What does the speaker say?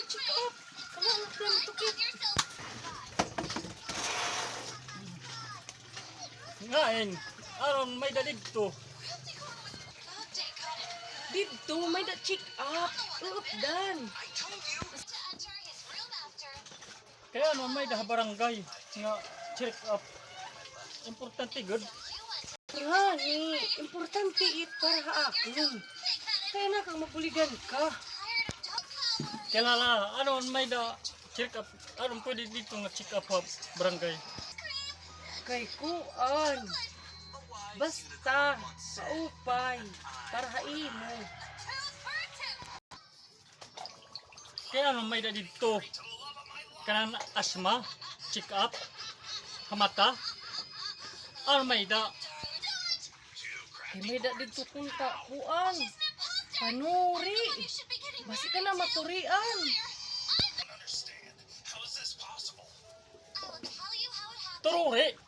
check up. Kala na plan tukit. Ngain, aron may dalig to. Dito, may da check up. Dan. Kaya ano may daha barangay nga check up. Importante good. Gani, importante it para haakon. Kaya na kang mapuligan ka. Kaya na aron may da check up. Aron pwede dito nga check up ha barangay. Kay kuan. Basta, saupay, para haimo. Kaya ano may da dito. Kanang asma, check up, kamata. Aron may da. Kay may da dito punta, kuan. Panuri. Basi ka na maturian. Tururi.